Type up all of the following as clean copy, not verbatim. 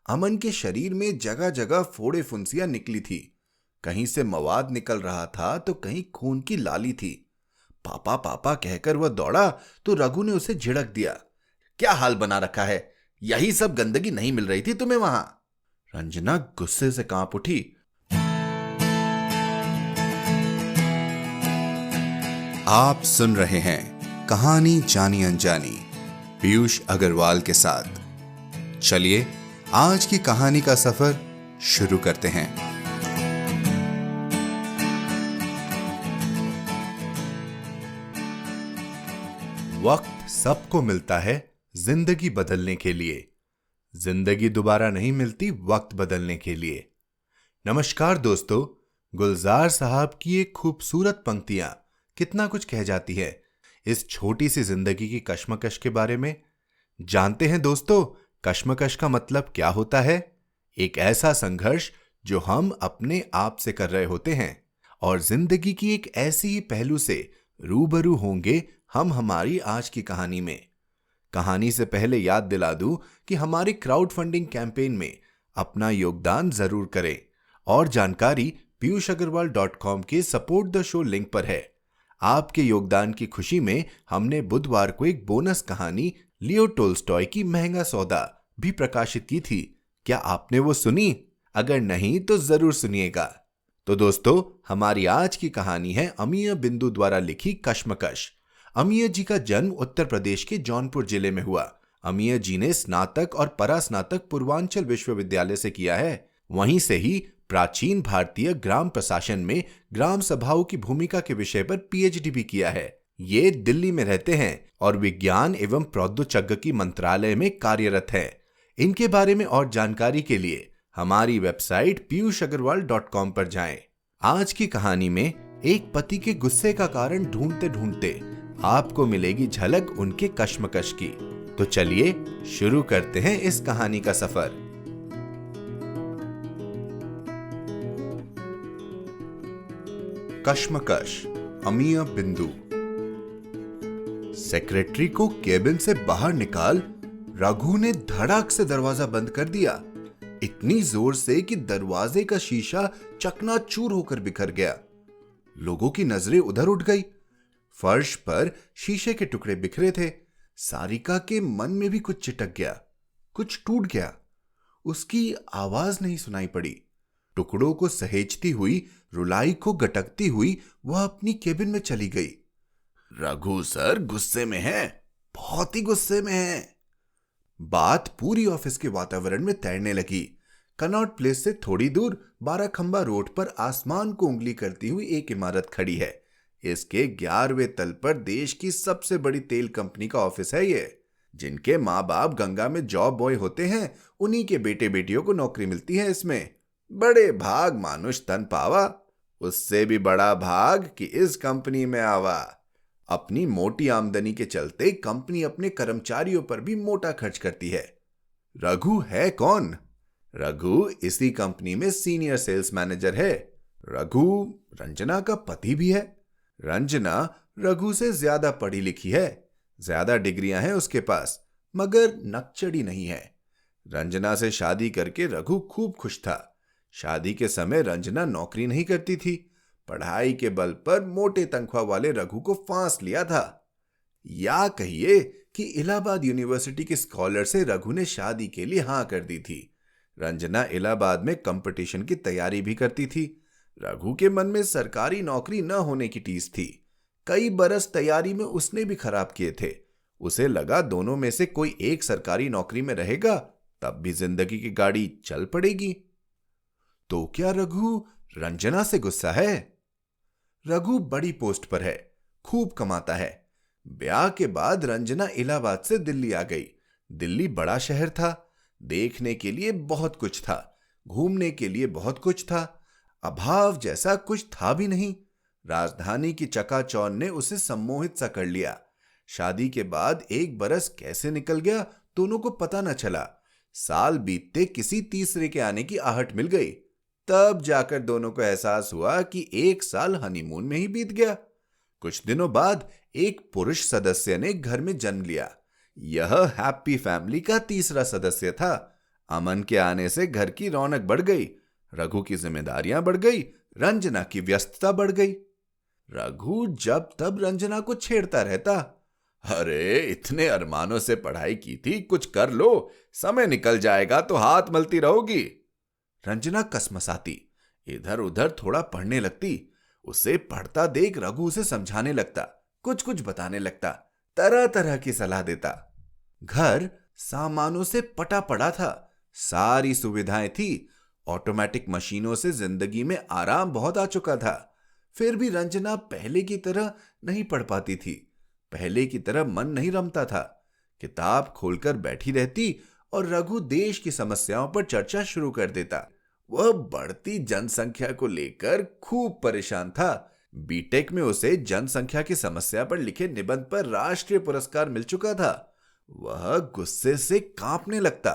अमन के शरीर में जगह जगह फोड़े फुंसियां निकली थी। कहीं से मवाद निकल रहा था तो कहीं खून की लाली थी। पापा पापा कहकर वह दौड़ा तो रघु ने उसे झिड़क दिया। क्या हाल बना रखा है? यही सब गंदगी नहीं मिल रही थी तुम्हें वहां? रंजना गुस्से से कांप उठी। आप सुन रहे हैं कहानी जानी अनजानी पीयूष अग्रवाल के साथ। चलिए आज की कहानी का सफर शुरू करते हैं। वक्त सबको मिलता है जिंदगी बदलने के लिए। जिंदगी दोबारा नहीं मिलती वक्त बदलने के लिए। नमस्कार दोस्तों, गुलजार साहब की एक खूबसूरत पंक्तियां कितना कुछ कह जाती है इस छोटी सी जिंदगी की कश्मकश के बारे में। जानते हैं दोस्तों, कश्मकश का मतलब क्या होता है? एक ऐसा संघर्ष जो हम अपने आप से कर रहे होते हैं और जिंदगी की एक ऐसी ही पहलू से रूबरू होंगे हम हमारी आज की कहानी में। कहानी से पहले याद दिला दूं कि हमारी क्राउड फंडिंग कैंपेन में अपना योगदान जरूर करें और जानकारी piyushagarwal.com के सपोर्ट द शो लिंक पर है। आपके योगदान की खुशी में हमने बुधवार को एक बोनस कहानी लियो टोल्स्टॉय की महंगा सौदा भी प्रकाशित की थी। क्या आपने वो सुनी? अगर नहीं तो जरूर सुनिएगा। तो दोस्तों, हमारी आज की कहानी है अमीय बिंदु द्वारा लिखी कश्मकश। अमीय जी का जन्म उत्तर प्रदेश के जौनपुर जिले में हुआ। अमीय जी ने स्नातक और परास्नातक पूर्वांचल विश्वविद्यालय से किया है। वहीं से ही प्राचीन भारतीय ग्राम प्रशासन में ग्राम सभाओं की भूमिका के विषय पर पीएचडी भी किया है। ये दिल्ली में रहते हैं और विज्ञान एवं प्रौद्योगिकी मंत्रालय में कार्यरत हैं। इनके बारे में और जानकारी के लिए हमारी वेबसाइट piyushagarwal.com पर जाएं। आज की कहानी में एक पति के गुस्से का कारण ढूंढते ढूंढते आपको मिलेगी झलक उनके कश्मकश की। तो चलिए शुरू करते हैं इस कहानी का सफर। कश्मकश, अमीय बिंदु। सेक्रेटरी को केबिन से बाहर निकाल रघु ने धड़ाक से दरवाजा बंद कर दिया, इतनी जोर से कि दरवाजे का शीशा चकनाचूर होकर बिखर गया। लोगों की नजरें उधर उठ गई। फर्श पर शीशे के टुकड़े बिखरे थे। सारिका के मन में भी कुछ चिटक गया, कुछ टूट गया। उसकी आवाज नहीं सुनाई पड़ी। टुकड़ों को सहेजती हुई, रुलाई को गटकती हुई वह अपनी केबिन में चली गई। रघु सर गुस्से में हैं, बहुत ही गुस्से में हैं। बात पूरी ऑफिस के वातावरण में तैरने लगी। कनॉट प्लेस से थोड़ी दूर 12 खंबा रोड पर आसमान को उंगली करती हुई एक इमारत खड़ी है। इसके 11वें तल पर देश की सबसे बड़ी तेल कंपनी का ऑफिस है ये। जिनके माँ बाप गंगा में जॉब बॉय होते हैं, उन्हीं के बेटे बेटियों को नौकरी मिलती है इसमें। बड़े भाग मानुष तन पावा, उससे भी बड़ा भाग कि इस कंपनी में आवा। अपनी मोटी आमदनी के चलते कंपनी अपने कर्मचारियों पर भी मोटा खर्च करती है। रघु है कौन? रघु इसी कंपनी में सीनियर सेल्स मैनेजर है। रघु रंजना का पति भी है। रंजना रघु से ज्यादा पढ़ी लिखी है, ज्यादा डिग्रियां हैं उसके पास, मगर नकचड़ी नहीं है। रंजना से शादी करके रघु खूब खुश था। शादी के समय रंजना नौकरी नहीं करती थी। पढ़ाई के बल पर मोटे तनख्वाह वाले रघु को फांस लिया था। या कहिए कि इलाहाबाद यूनिवर्सिटी के स्कॉलर से रघु ने शादी के लिए हां कर दी थी। रंजना इलाहाबाद में कंपटीशन की तैयारी भी करती थी। रघु के मन में सरकारी नौकरी न होने की टीस थी। कई बरस तैयारी में उसने भी खराब किए थे। उसे लगा दोनों में से कोई एक सरकारी नौकरी में रहेगा तब भी जिंदगी की गाड़ी चल पड़ेगी। तो क्या रघु रंजना से गुस्सा है? रघु बड़ी पोस्ट पर है, खूब कमाता है। ब्याह के बाद रंजना इलाहाबाद से दिल्ली आ गई। दिल्ली बड़ा शहर था, देखने के लिए बहुत कुछ था, घूमने के लिए बहुत कुछ था। अभाव जैसा कुछ था भी नहीं। राजधानी की चकाचौंध ने उसे सम्मोहित सा कर लिया। शादी के बाद एक बरस कैसे निकल गया दोनों को पता न चला। साल बीतते किसी तीसरे के आने की आहट मिल गई। तब जाकर दोनों को एहसास हुआ कि एक साल हनीमून में ही बीत गया। कुछ दिनों बाद एक पुरुष सदस्य ने घर में जन्म लिया। यह हैप्पी फैमिली का तीसरा सदस्य था। अमन के आने से घर की रौनक बढ़ गई, रघु की जिम्मेदारियां बढ़ गई, रंजना की व्यस्तता बढ़ गई। रघु जब तब रंजना को छेड़ता रहता। अरे इतने अरमानों से पढ़ाई की थी, कुछ कर लो, समय निकल जाएगा तो हाथ मलती रहोगी। रंजना कसमसाती, इधर उधर थोड़ा पढ़ने लगती। उसे पढ़ता देख रघु उसे समझाने लगता, कुछ कुछ बताने लगता, तरह तरह की सलाह देता। घर सामानों से पटा पड़ा था, सारी सुविधाएं थी, ऑटोमेटिक मशीनों से जिंदगी में आराम बहुत आ चुका था। फिर भी रंजना पहले की तरह नहीं पढ़ पाती थी, पहले की तरह मन नहीं रमता था। किताब खोलकर बैठी रहती और रघु देश की समस्याओं पर चर्चा शुरू कर देता। वह बढ़ती जनसंख्या को लेकर खूब परेशान था। बीटेक में उसे जनसंख्या की समस्या पर लिखे निबंध पर राष्ट्रीय पुरस्कार मिल चुका था। वह गुस्से से कांपने लगता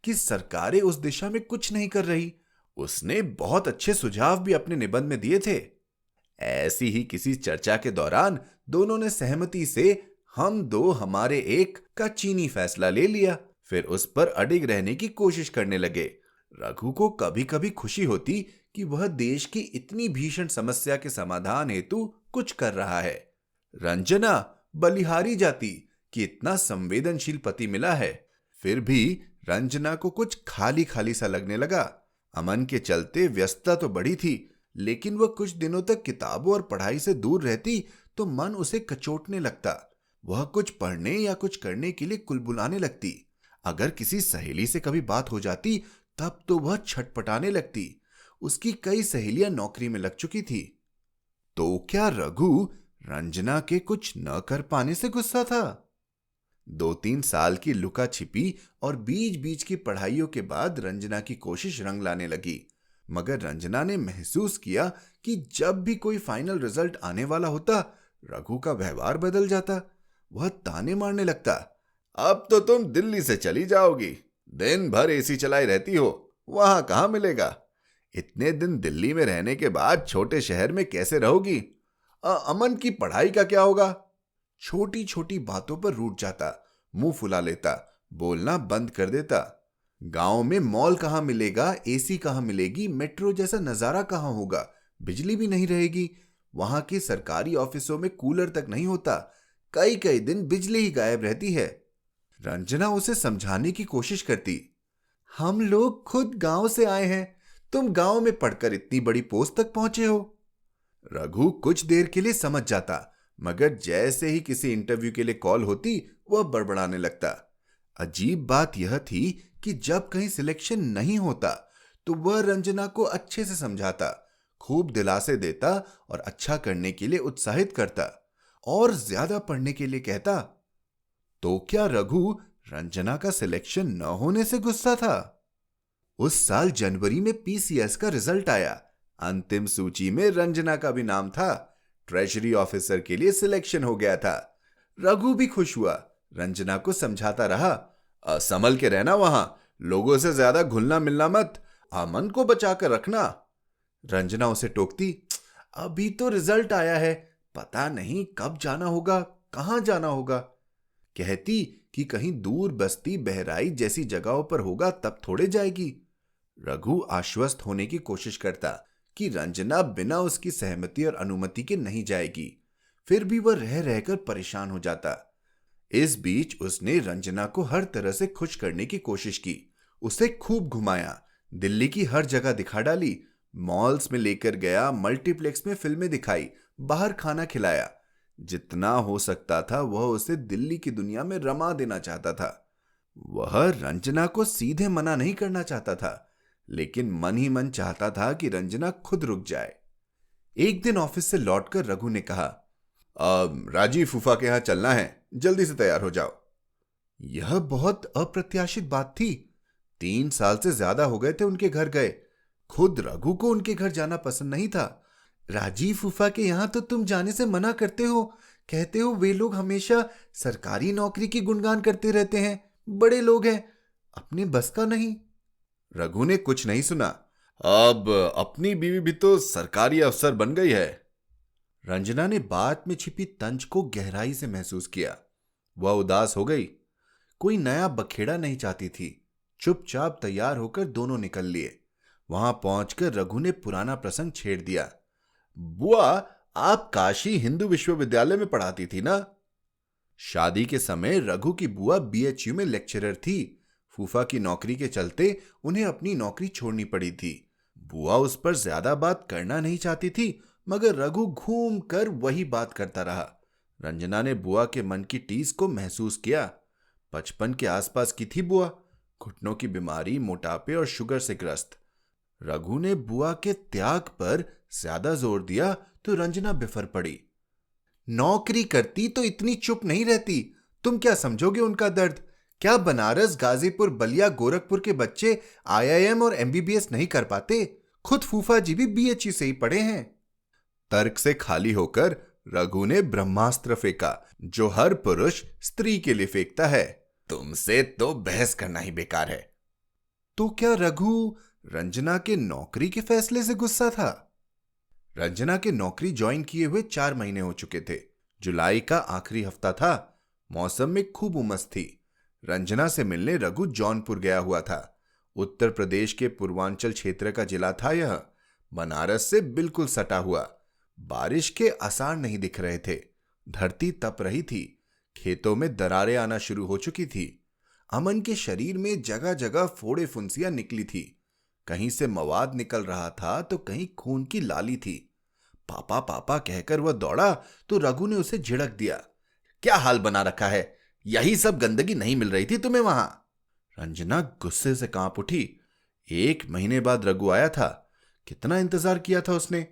कि सरकारें उस दिशा में कुछ नहीं कर रही। उसने बहुत अच्छे सुझाव भी अपने निबंध में दिए थे। ऐसी ही किसी चर्चा के दौरान दोनों ने सहमति से हम दो हमारे एक का चीनी फैसला ले लिया। फिर उस पर अडिग रहने की कोशिश करने लगे। रघु को कभी कभी खुशी होती कि वह देश की इतनी भीषण समस्या के समाधान हेतु कुछ कर रहा है। रंजना बलिहारी जाती कि इतना संवेदनशील पति मिला है। फिर भी रंजना को कुछ खाली खाली सा लगने लगा। अमन के चलते व्यस्तता तो बढ़ी थी, लेकिन वह कुछ दिनों तक किताबों और पढ़ाई से दूर रहती तो मन उसे कचोटने लगता। वह कुछ पढ़ने या कुछ करने के लिए कुलबुलाने लगती। अगर किसी सहेली से कभी बात हो जाती तब तो वह छटपटाने लगती। उसकी कई सहेलियां नौकरी में लग चुकी थी। तो क्या रघु रंजना के कुछ न कर पाने से गुस्सा था? 2-3 साल की लुका छिपी और बीच बीच की पढ़ाइयों के बाद रंजना की कोशिश रंग लाने लगी। मगर रंजना ने महसूस किया कि जब भी कोई फाइनल रिजल्ट आने वाला होता, रघु का व्यवहार बदल जाता। वह ताने मारने लगता, अब तो तुम दिल्ली से चली जाओगी, दिन भर एसी चलाई रहती हो, वहां कहां मिलेगा। इतने दिन दिल्ली में रहने के बाद छोटे शहर में कैसे रहोगी? अमन की पढ़ाई का क्या होगा? छोटी छोटी बातों पर रूठ जाता, मुंह फुला लेता, बोलना बंद कर देता। गांव में मॉल कहां मिलेगा, एसी कहां मिलेगी, मेट्रो जैसा नजारा कहां होगा, बिजली भी नहीं रहेगी। वहां की सरकारी ऑफिसों में कूलर तक नहीं होता, कई कई दिन बिजली ही गायब रहती है। रंजना उसे समझाने की कोशिश करती, हम लोग खुद गांव से आए हैं, तुम गांव में पढ़कर इतनी बड़ी पोस्ट तक पहुंचे हो। रघु कुछ देर के लिए समझ जाता, मगर जैसे ही किसी इंटरव्यू के लिए कॉल होती वह बड़बड़ाने लगता। अजीब बात यह थी कि जब कहीं सिलेक्शन नहीं होता तो वह रंजना को अच्छे से समझाता, खूब दिलासे देता और अच्छा करने के लिए उत्साहित करता और ज्यादा पढ़ने के लिए कहता। तो क्या रघु रंजना का सिलेक्शन न होने से गुस्सा था? उस साल जनवरी में पीसीएस का रिजल्ट आया। अंतिम सूची में रंजना का भी नाम था। ट्रेजरी ऑफिसर के लिए सिलेक्शन हो गया था। रघु भी खुश हुआ, रंजना को समझाता रहा, संभल के रहना, वहां लोगों से ज्यादा घुलना मिलना मत, अमन को बचाकर रखना। रंजना उसे टोकती, अभी तो रिजल्ट आया है, पता नहीं कब जाना होगा, कहां जाना होगा। कहती कि कहीं दूर बस्ती बहराई जैसी जगहों पर होगा तब थोड़े जाएगी। रघु आश्वस्त होने की कोशिश करता कि रंजना बिना उसकी सहमति और अनुमति के नहीं जाएगी। फिर भी वह रह रहकर परेशान हो जाता। इस बीच उसने रंजना को हर तरह से खुश करने की कोशिश की। उसे खूब घुमाया, दिल्ली की हर जगह दिखा डाली, मॉल्स में लेकर गया, मल्टीप्लेक्स में फिल्में दिखाई, बाहर खाना खिलाया। जितना हो सकता था वह उसे दिल्ली की दुनिया में रमा देना चाहता था। वह रंजना को सीधे मना नहीं करना चाहता था, लेकिन मन ही मन चाहता था कि रंजना खुद रुक जाए। एक दिन ऑफिस से लौटकर रघु ने कहा, राजीव फूफा के यहां चलना है, जल्दी से तैयार हो जाओ। यह बहुत अप्रत्याशित बात थी। 3 साल से ज्यादा हो गए थे उनके घर गए। खुद रघु को उनके घर जाना पसंद नहीं था। राजीव फूफा के यहां तो तुम जाने से मना करते हो, कहते हो वे लोग हमेशा सरकारी नौकरी की गुणगान करते रहते हैं, बड़े लोग हैं, अपने बस का नहीं। रघु ने कुछ नहीं सुना। अब अपनी बीवी भी तो सरकारी अफसर बन गई है। रंजना ने बात में छिपी तंज को गहराई से महसूस किया। वह उदास हो गई। कोई नया बखेड़ा नहीं चाहती थी। चुपचाप तैयार होकर दोनों निकल लिए। वहां पहुंचकर रघु ने पुराना प्रसंग छेड़ दिया। बुआ, आप काशी हिंदू विश्वविद्यालय में पढ़ाती थी ना? शादी के समय रघु की बुआ बीएचयू में लेक्चरर थी। फूफा की नौकरी के चलते उन्हें अपनी नौकरी छोड़नी पड़ी थी। बुआ उस पर ज्यादा बात करना नहीं चाहती थी, मगर रघु घूम कर वही बात करता रहा। रंजना ने बुआ के मन की टीस को महसूस किया। 55 के आसपास की थी बुआ, घुटनों की बीमारी, मोटापे और शुगर से ग्रस्त। रघु ने बुआ के त्याग पर ज्यादा जोर दिया तो रंजना बिफर पड़ी। नौकरी करती तो इतनी चुप नहीं रहती। तुम क्या समझोगे उनका दर्द? क्या बनारस, गाजीपुर, बलिया, गोरखपुर के बच्चे आईआईएम और एमबीबीएस नहीं कर पाते? खुद फूफा जी भी बीएचयू से ही पढ़े हैं। तर्क से खाली होकर रघु ने ब्रह्मास्त्र फेंका, जो हर पुरुष स्त्री के लिए फेंकता है। तुमसे तो बहस करना ही बेकार है। तो क्या रघु रंजना के नौकरी के फैसले से गुस्सा था? रंजना के नौकरी ज्वाइन किए हुए 4 महीने हो चुके थे। जुलाई का आखिरी हफ्ता था। मौसम में खूब उमस थी। रंजना से मिलने रघु जौनपुर गया हुआ था। उत्तर प्रदेश के पूर्वांचल क्षेत्र का जिला था यह। बनारस से बिल्कुल सटा हुआ। बारिश के आसार नहीं दिख रहे थे। धरती तप रही थी। खेतों में दरारें आना शुरू हो चुकी थी। अमन के शरीर में जगह जगह फोड़े फुंसियां निकली थी। कहीं से मवाद निकल रहा था तो कहीं खून की लाली थी। पापा पापा कहकर वह दौड़ा तो रघु ने उसे झिड़क दिया। क्या हाल बना रखा है? यही सब गंदगी नहीं मिल रही थी तुम्हें वहां? रंजना गुस्से से कांप उठी। 1 महीने बाद रघु आया था। कितना इंतजार किया था उसने।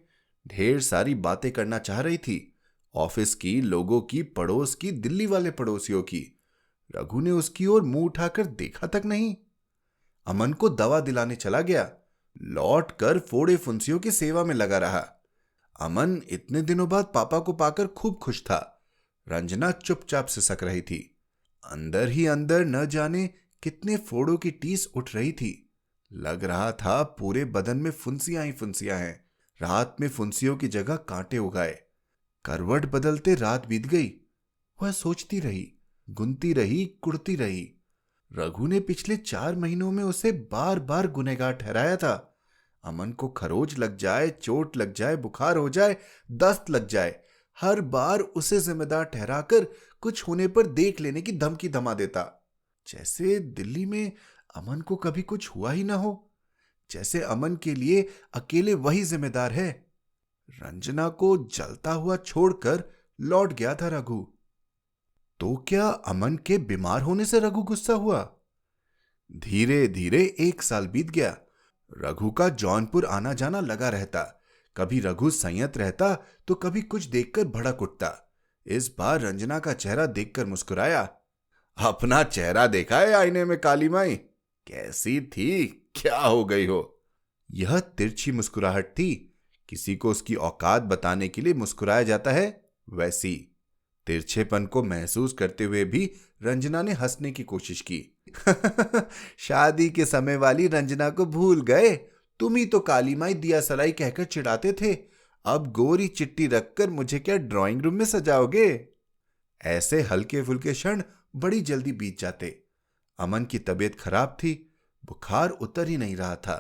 ढेर सारी बातें करना चाह रही थी। ऑफिस की, लोगों की, पड़ोस की, दिल्ली वाले पड़ोसियों की। रघु ने उसकी ओर मुंह उठाकर देखा तक नहीं। अमन को दवा दिलाने चला गया। लौट कर फोड़े फुंसियों की सेवा में लगा रहा। अमन इतने दिनों बाद पापा को पाकर खूब खुश था। रंजना चुपचाप सिसक रही थी। अंदर ही अंदर न जाने कितने फोड़ों की टीस उठ रही थी। लग रहा था पूरे बदन में फुंसियां ही फुंसियां हैं। रात में फुंसियों की जगह कांटे उगाए। करवट बदलते रात बीत गई। वह सोचती रही, गुनती रही, कुड़ती रही। रघु ने पिछले 4 महीनों में उसे बार बार गुनहगार ठहराया था। अमन को खरोच लग जाए, चोट लग जाए, बुखार हो जाए, दस्त लग जाए, हर बार उसे जिम्मेदार ठहराकर कुछ होने पर देख लेने की धमकी धमा देता। जैसे दिल्ली में अमन को कभी कुछ हुआ ही ना हो। जैसे अमन के लिए अकेले वही जिम्मेदार है। रंजना को जलता हुआ छोड़कर लौट गया था रघु। तो क्या अमन के बीमार होने से रघु गुस्सा हुआ? धीरे धीरे 1 साल बीत गया। रघु का जौनपुर आना जाना लगा रहता। कभी रघु संयत रहता तो कभी कुछ देखकर भड़क उठता। इस बार रंजना का चेहरा देखकर मुस्कुराया। अपना चेहरा देखा है आईने में काली माई? कैसी थी? क्या हो गई हो? यह तिरछी मुस्कुराहट थी। किसी को उसकी औकात बताने के लिए मुस्कुराया जाता है, वैसी। तिरछेपन को महसूस करते हुए भी रंजना ने हंसने की कोशिश की। शादी के समय वाली रंजना को भूल गए? तुम ही तो काली माई दिया सलाई कहकर चिढ़ाते थे। अब गोरी चिट्टी रखकर मुझे क्या ड्राइंग रूम में सजाओगे? ऐसे हल्के फुल्के क्षण बड़ी जल्दी बीत जाते। अमन की तबीयत खराब थी। बुखार उतर ही नहीं रहा था।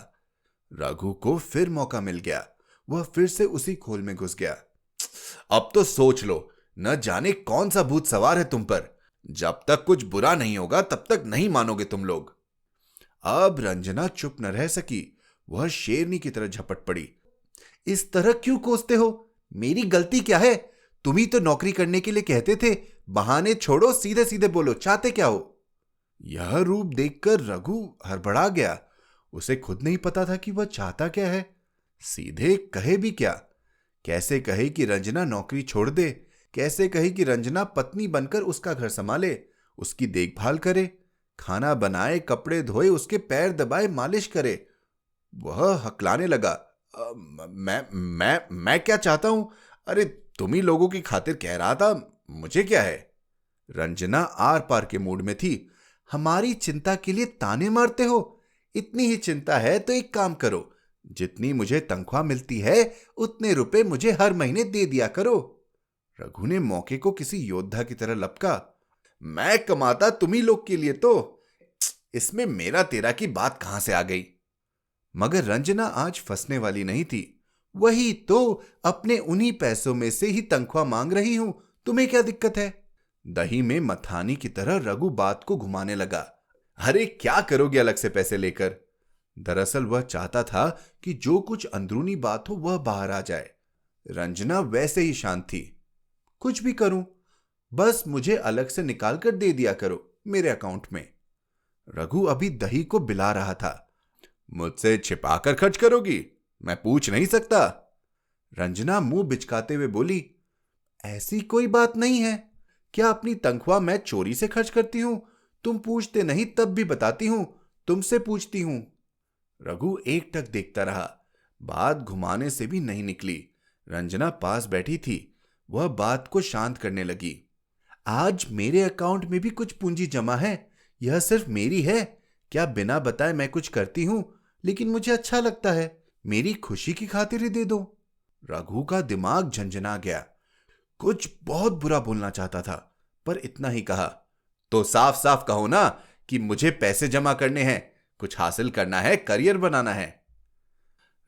रघु को फिर मौका मिल गया। वह फिर से उसी खोल में घुस गया। अब तो सोच लो, न जाने कौन सा भूत सवार है तुम पर। जब तक कुछ बुरा नहीं होगा तब तक नहीं मानोगे तुम लोग। अब रंजना चुप न रह सकी। वह शेरनी की तरह झपट पड़ी। इस तरह क्यों कोसते हो? मेरी गलती क्या है? तुम ही तो नौकरी करने के लिए कहते थे। बहाने छोड़ो, सीधे सीधे बोलो, चाहते क्या हो? यह रूप देखकर रघु हड़बड़ा गया। उसे खुद नहीं पता था कि वह चाहता क्या है। सीधे कहे भी क्या? कैसे कहे कि रंजना नौकरी छोड़ दे? कैसे कहे कि रंजना पत्नी बनकर उसका घर संभाले, उसकी देखभाल करे, खाना बनाए, कपड़े धोए, उसके पैर दबाए, मालिश करे? वह हकलाने लगा। मैं क्या चाहता हूं? अरे तुम ही लोगों की खातिर कह रहा था, मुझे क्या है? रंजना आर पार के मूड में थी। हमारी चिंता के लिए ताने मारते हो? इतनी ही चिंता है तो एक काम करो, जितनी मुझे तनख्वाह मिलती है उतने रुपए मुझे हर महीने दे दिया करो। रघु ने मौके को किसी योद्धा की तरह लपका। मैं कमाता तुम्ही लोग के लिए तो। इसमें मेरा तेरा की बात कहां से आ गई? मगर रंजना आज फंसने वाली नहीं थी। वही तो, अपने उन्हीं पैसों में से ही तनख्वाह मांग रही हूं, तुम्हें क्या दिक्कत है? दही में मथानी की तरह रघु बात को घुमाने लगा। अरे क्या करोगे अलग से पैसे लेकर? दरअसल वह चाहता था कि जो कुछ अंदरूनी बात हो वह बाहर आ जाए। रंजना वैसे ही शांत थी। कुछ भी करूं, बस मुझे अलग से निकाल कर दे दिया करो मेरे अकाउंट में। रघु अभी दही को बिला रहा था। मुझसे छिपाकर खर्च करोगी? मैं पूछ नहीं सकता? रंजना मुंह बिचकाते हुए बोली। ऐसी कोई बात नहीं है। क्या अपनी तनख्वाह मैं चोरी से खर्च करती हूं? तुम पूछते नहीं तब भी बताती हूं, तुमसे पूछती हूं। रघु एकटक देखता रहा। बात घुमाने से भी नहीं निकली। रंजना पास बैठी थी। वह बात को शांत करने लगी। आज मेरे अकाउंट में भी कुछ पूंजी जमा है। यह सिर्फ मेरी है। क्या बिना बताए मैं कुछ करती हूं? लेकिन मुझे अच्छा लगता है। मेरी खुशी की खातिर ही दे दो। रघु का दिमाग झंझना गया। कुछ बहुत बुरा बोलना चाहता था, पर इतना ही कहा। तो साफ साफ कहो ना कि मुझे पैसे जमा करने हैं, कुछ हासिल करना है, करियर बनाना है।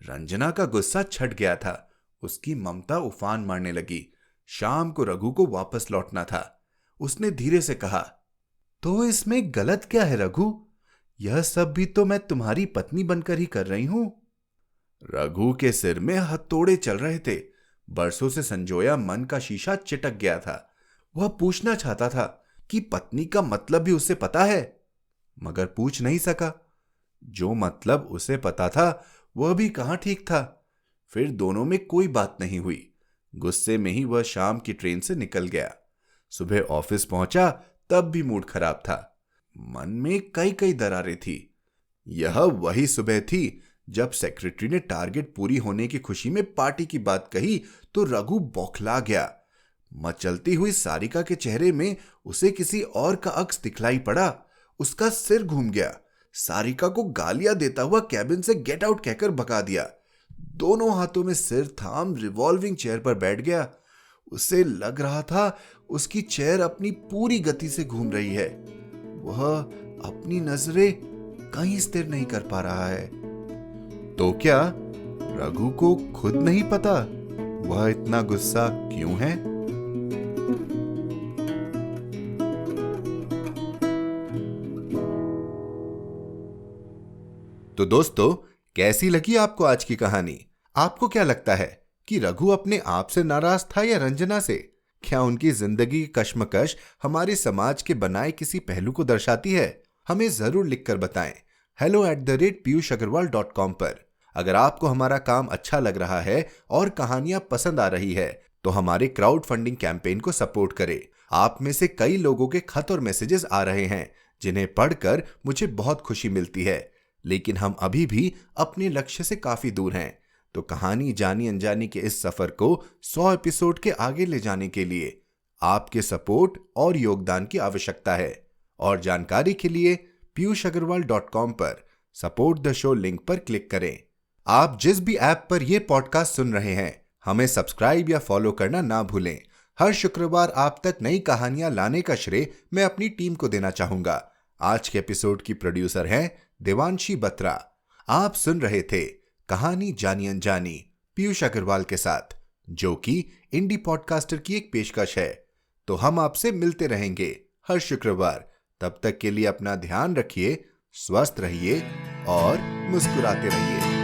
रंजना का गुस्सा छट गया था। उसकी ममता उफान मारने लगी। शाम को रघु को वापस लौटना था। उसने धीरे से कहा, तो इसमें गलत क्या है रघु? यह सब भी तो मैं तुम्हारी पत्नी बनकर ही कर रही हूं। रघु के सिर में हथौड़े चल रहे थे। बरसों से संजोया मन का शीशा चिटक गया था। वह पूछना चाहता था कि पत्नी का मतलब भी उसे पता है, मगर पूछ नहीं सका। जो मतलब उसे पता था वह भी कहां ठीक था। फिर दोनों में कोई बात नहीं हुई। गुस्से में ही वह शाम की ट्रेन से निकल गया। सुबह ऑफिस पहुंचा तब भी मूड खराब था। मन में कई कई दरारें थी। यह वही सुबह थी जब सेक्रेटरी ने टारगेट पूरी होने की खुशी में पार्टी की बात कही तो रघु बौखला गया। मचलती हुई सारिका के चेहरे में उसे किसी और का अक्स दिखलाई पड़ा। उसका सिर घूम गया। सारिका को गालियां देता हुआ कैबिन से गेट आउट कहकर भगा दिया। दोनों हाथों में सिर थाम रिवॉल्विंग चेयर पर बैठ गया। उसे लग रहा था उसकी चेयर अपनी पूरी गति से घूम रही है। वह अपनी नजरें कहीं स्थिर नहीं कर पा रहा है। तो क्या रघु को खुद नहीं पता वह इतना गुस्सा क्यों है? तो दोस्तों, कैसी लगी आपको आज की कहानी? आपको क्या लगता है कि रघु अपने आप से नाराज था या रंजना से? क्या उनकी जिंदगी की कश्मकश हमारे समाज के बनाए किसी पहलू को दर्शाती है? हमें जरूर लिखकर बताएं hello@piyushagarwal.com पर। अगर आपको हमारा काम अच्छा लग रहा है और कहानियां पसंद आ रही है तो हमारे क्राउड फंडिंग कैंपेन को सपोर्ट करें। आप में से कई लोगों के खत और मैसेजेस आ रहे हैं जिन्हें पढ़कर मुझे बहुत खुशी मिलती है, लेकिन हम अभी भी अपने लक्ष्य से काफी दूर हैं। तो कहानी जानी अनजानी के इस सफर को 100 एपिसोड के आगे ले जाने के लिए आपके सपोर्ट और योगदान की आवश्यकता है। और जानकारी के लिए piyushagarwal.com पर सपोर्ट द शो लिंक पर क्लिक करें। आप जिस भी ऐप पर यह पॉडकास्ट सुन रहे हैं, हमें सब्सक्राइब या फॉलो करना ना भूलें। हर शुक्रवार आप तक नई कहानियां लाने का श्रेय मैं अपनी टीम को देना चाहूंगा। आज के एपिसोड की प्रोड्यूसर हैं देवांशी बत्रा। आप सुन रहे थे कहानी जानी अनजानी पीयूष अग्रवाल के साथ, जो कि इंडी पॉडकास्टर की एक पेशकश है। तो हम आपसे मिलते रहेंगे हर शुक्रवार। तब तक के लिए अपना ध्यान रखिए, स्वस्थ रहिए और मुस्कुराते रहिए।